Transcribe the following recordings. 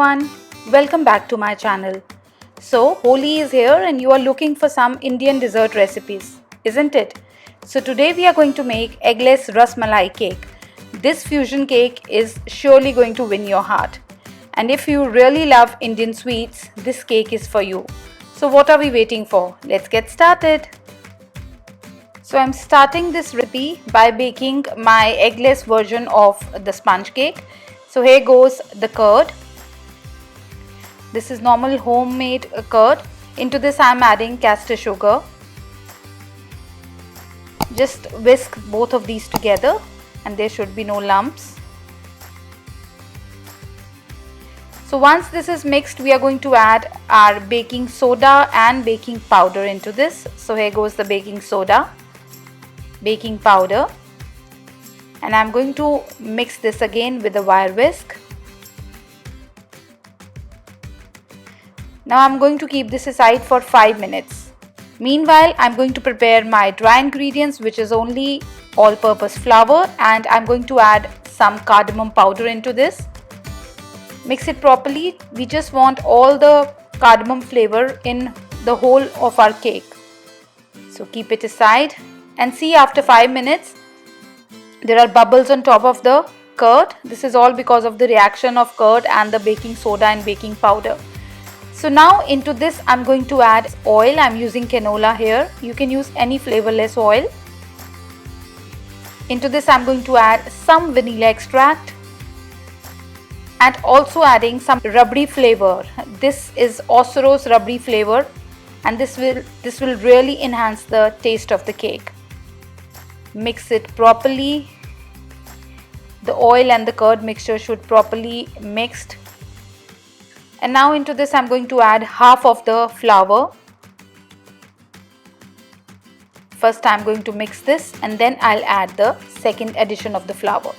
everyone, welcome back to my channel. So Holi is here and you are looking for some Indian dessert recipes, isn't it? So today we are going to make eggless rasmalai cake. This fusion cake is surely going to win your heart. And if you really love Indian sweets, this cake is for you. So what are we waiting for? Let's get started. So I'm starting this recipe by baking my eggless version of the sponge cake. So here goes the curd. This is normal homemade curd. Into this I am adding castor sugar. Just whisk both of these together and there should be no lumps. So once this is mixed, we are going to add our baking soda and baking powder into this. So here goes the baking soda, baking powder, and I'm going to mix this again with a wire whisk. Now I'm going to keep this aside for 5 minutes. Meanwhile, I'm going to prepare my dry ingredients, which is only all-purpose flour, and I'm going to add some cardamom powder into this. Mix it properly. We just want all the cardamom flavor in the whole of our cake. So keep it aside and see, after 5 minutes there are bubbles on top of the curd. This is all because of the reaction of curd and the baking soda and baking powder. So now into this I'm going to add oil. I'm using canola here. You can use any flavorless oil. Into this I'm going to add some vanilla extract and also adding some rabdi flavor. This is Ohri's rabdi flavor, and this will really enhance the taste of the cake. Mix it properly. The oil and the curd mixture should properly mixed. And now into this I'm going to add half of the flour. First I'm going to mix this and then I'll add the second addition of the flour.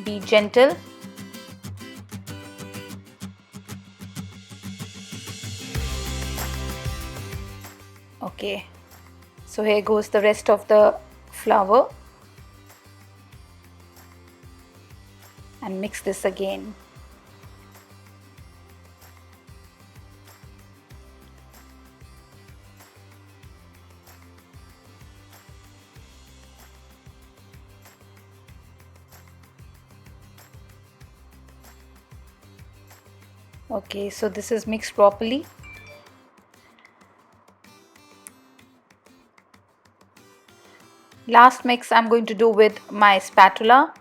Be gentle. Okay, so here goes the rest of the flour. And mix this again. Okay, so this is mixed properly. Last mix I'm going to do with my spatula.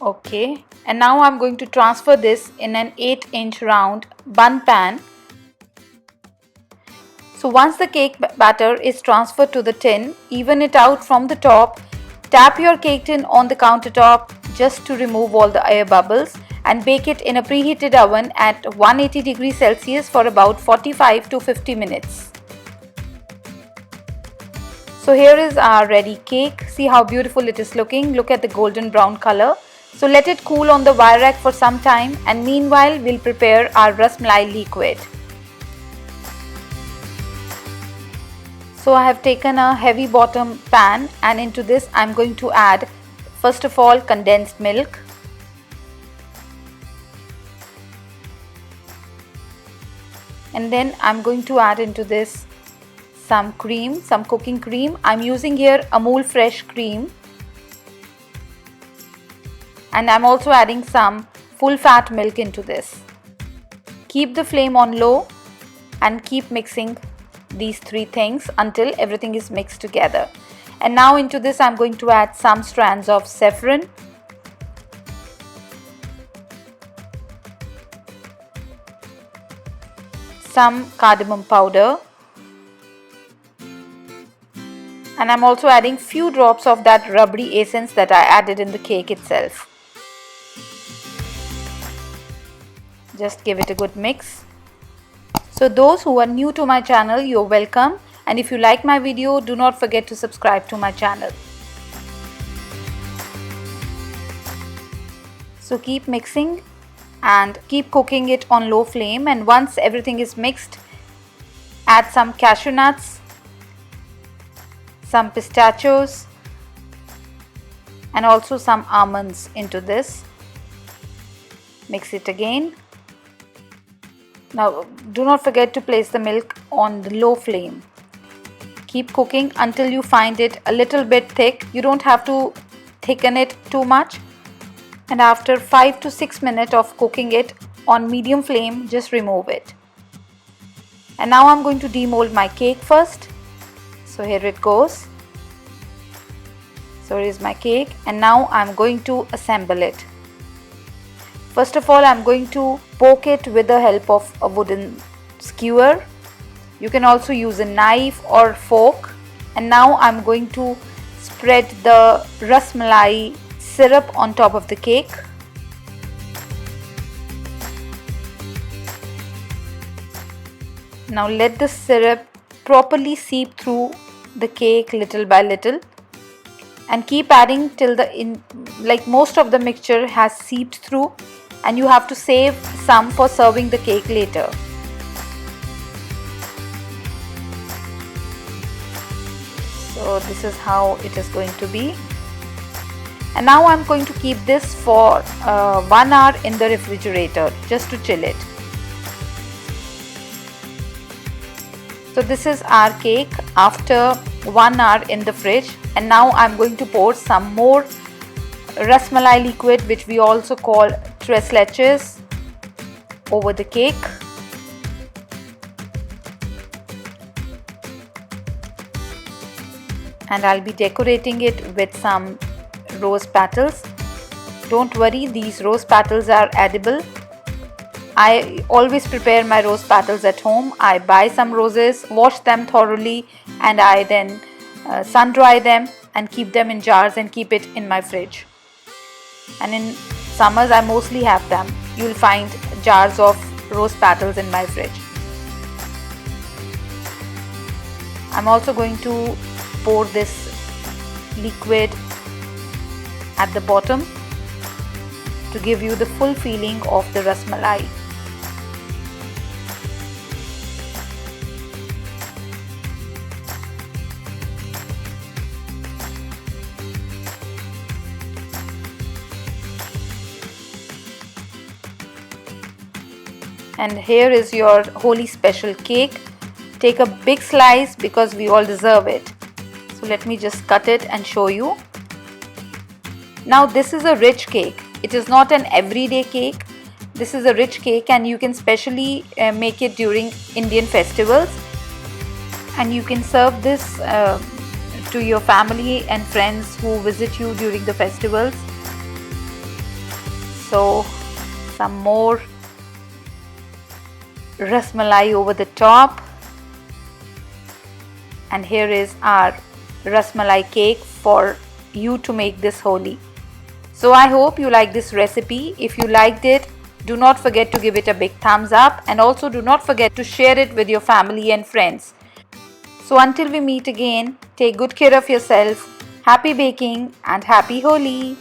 Okay, and now I'm going to transfer this in an 8-inch round bun pan. So once the cake batter is transferred to the tin, even it out from the top. Tap your cake tin on the countertop just to remove all the air bubbles and bake it in a preheated oven at 180 degrees Celsius for about 45 to 50 minutes. So here is our ready cake. See how beautiful it is looking. Look at the golden brown color. So let it cool on the wire rack for some time, and meanwhile we'll prepare our Rasmalai liquid. So I have taken a heavy bottom pan and into this I'm going to add first of all condensed milk. And then I'm going to add into this some cream, some cooking cream. I'm using here Amul fresh cream. And I'm also adding some full fat milk into this. Keep the flame on low and keep mixing these three things until everything is mixed together. And now into this I'm going to add some strands of saffron. Some cardamom powder. And I'm also adding few drops of that rabdi essence that I added in the cake itself. Just give it a good mix. So those who are new to my channel, you're welcome, and if you like my video, do not forget to subscribe to my channel. So keep mixing and keep cooking it on low flame, and once everything is mixed, add some cashew nuts, some pistachios, and also some almonds into this. Mix it again. Now do not forget to place the milk on the low flame. Keep cooking until you find it a little bit thick. You don't have to thicken it too much. And after 5 to 6 minutes of cooking it on medium flame, just remove it. And now I'm going to demold my cake first. So here it goes. So here is my cake, and now I'm going to assemble it. First of all, I'm going to poke it with the help of a wooden skewer. You can also use a knife or fork. And now I'm going to spread the rasmalai syrup on top of the cake. Now let the syrup properly seep through the cake little by little, and keep adding till most of the mixture has seeped through, and you have to save some for serving the cake later. So this is how it is going to be. And now I'm going to keep this for 1 hour in the refrigerator just to chill it. So this is our cake after 1 hour in the fridge, and now I'm going to pour some more Rasmalai liquid, which we also call LECHES, over the cake. And I'll be decorating it with some rose petals. Don't worry, these rose petals are edible. I always prepare my rose petals at home. I buy some roses, wash them thoroughly, and I then sun dry them and keep them in jars and keep it in my fridge. And in summers I mostly have them. You'll find jars of rose petals in my fridge. I'm also going to pour this liquid at the bottom to give you the full feeling of the rasmalai. And here is your Holi special cake. Take a big slice because we all deserve it. So let me just cut it and show you. Now this is a rich cake. It is not an everyday cake. This is a rich cake, and you can specially make it during Indian festivals. And you can serve this to your family and friends who visit you during the festivals. So some more rasmalai over the top, and here is our rasmalai cake for you to make this Holi. So I hope you like this recipe. If you liked it, do not forget to give it a big thumbs up, and also do not forget to share it with your family and friends. So until we meet again, take good care of yourself. Happy baking and happy Holi!